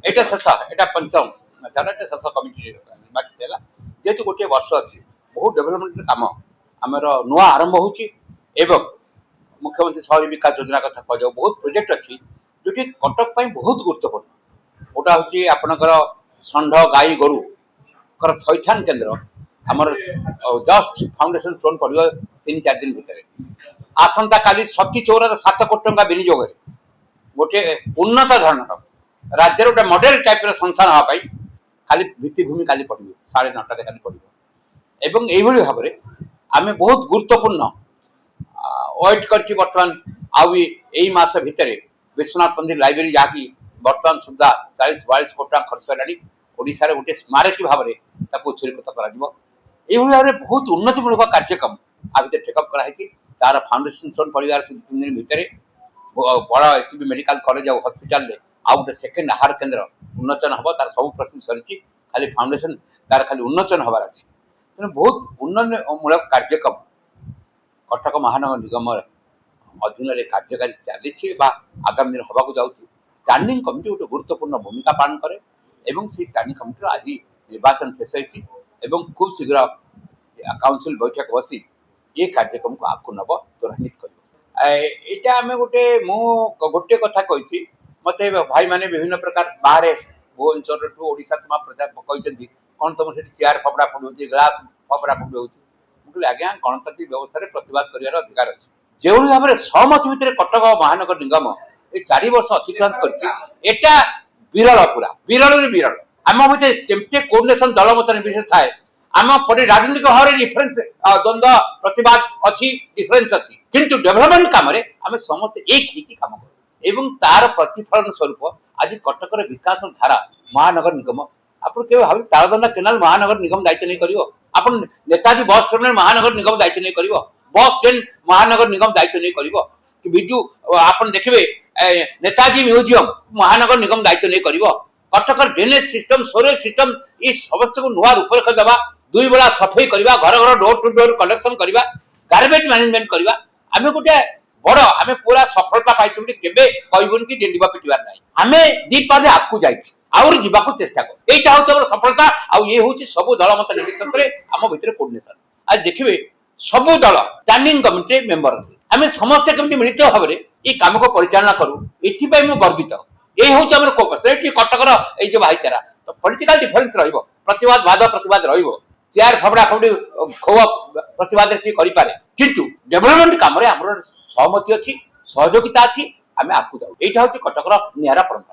এটা ଶେଷ ଏଟା ପଞ୍ଚମ ଏଟା ଶେଷ କମିଟି ନିର୍ବାଚିତ ହେଲା ଯେହେତୁ ଗୋଟିଏ ବର୍ଷ ଅଛି ବହୁ ଡେଭଲପମେଣ୍ଟ କାମ ଆମର ନୂଆ ଆରମ୍ଭ ହେଉଛି ଏବଂ मुख्यमंत्री शहरी विकास योजना कथा कह बहुत प्रोजेक्ट अच्छी जो कटक बहुत गुरुत्वपूर्ण गोटा हूँ आपणकर षंढ गाई गोरु थैथान केन्द्र आमर जस्ट फाउंडेशन स्टोन पड़ो 3-4 दिन भितर आसंता काली शक्ति चौरार 7 कोटी टंका विनियोग गोटे उन्नत धरणर राज्य गोटे मॉडल टाइप संसार हाँपाई खाली भित्तिभूमि काली पड़ो 9:30 काली पड़ो एवं यही भाव में आम बहुत गुरुत्वपूर्ण वेट करछि बर्तमान आउ मास भितर विश्वनाथ मंदिर लाइब्रेरी जहाँकि बर्तमान सुधा 40-42 कोटी टका खर्च है ओडिशा गोटे स्मारकी भाव में उत्सर्गित कर भाव में बहुत उन्नतिमूलक कार्यक्रम आ भर टेकअप कराई तार फाउंडेशन स्टोन पड़ार 3 दिन भितर बड़ एससीबी मेडिकल कॉलेज और हॉस्पिटल आउ गोटे सेकेंड आहार केन्द्र उन्नोचन हम तार सब प्रोसेस सरी खाली फाउंडेशन तार खाली उन्नोचन हबार अच्छी तेनाली बहुत उन्नयनमूलक कार्यक्रम कटक महानगर निगम अधीन कार्यकारी चली आगामी दिन हवाक जाऊँ स्टैंडिंग कमिटी गोटे गुरुत्वपूर्ण भूमिका पालन करे एवं से स्टैंडिंग कमिटी आज निर्वाचन शेष होती खूब शीघ्र काउंसिल बैठक बसी ये कार्यक्रम को आगू नब त्वरान्वित कर यहाँ आम गोटे कथा कही मत भाई मैंने विभिन्न प्रकार बाहर भुवनेश्वर टू ओडिशा तुम कहते कौन तुम से चेयर फपड़ा फुट ग्लास फपड़ा फुट हो आज्ञा गणतांत्रिक व्यवस्था प्रतिवाद कर अधिकार अच्छे जो भाव में सहमति भितर कटक महानगर निगम ये 4 वर्ष अतिक्रांत कर विरल पूरा विरल विरल आम भर केमती कोर्डिनेशन दल मत निर्विशेष थाए आम पर राजनीतिक भाव में डिफरेन्स द्वंद्व प्रतिवाद अच्छी डिफरेन्स अच्छी किंतु डेभलपमेंट काम आम समस्त एक कम कर तार प्रतिफलन स्वरूप आज कटकर विकास धारा महानगर निगम आप भाव तारदंडा केनाल महानगर निगम दायित्व नहीं कर आप नेताजी बस टर्मिनाल महानगर निगम दायित्व नहीं कर बस स्टैंड महानगर निगम दायित्व नहीं कर विजु आप देखिए नेताजी म्यूजियम महानगर निगम दायित्व नहीं कर Cuttack drainage system sores system ये समस्त को नुआ रूपरेख देवा 2 बेला सफाई करवा घर घर डोर टू डोर कलेक्शन करवा गार्बेज मैनेजमेंट करवा आम गोटे बड़ आम पूरा सफलता पाई केवे कहबन कि डेंडिबा पिटवार ना आम दीपादे आगू जाऊँ जावाक चेष्टा कर यही हूँ सफलता आउ ये हूँ सब दल मत निर्देशन आम भर कोर्डिनेशन आज देखिए सबू दल स्टैंडिंग कमिटी मेंबर अच्छे आम समस्ते कमिटी मिलित भाव में ये कम को परिचालना करूँ ये गर्वित यही हूँ आम कटकर ये भाईचारा तो पॉलिटिकल डिफरेन्स प्रतिवाद वाद प्रतिवाद चेयर फबड़ा फबड़ी खो प्रतिवाद करें किंतु डेभलपमेंट काम सहमति अच्छी सहयोगिता अच्छी आम आगे जाऊँ यहाँ हूँ कटकर निरा परंपरा।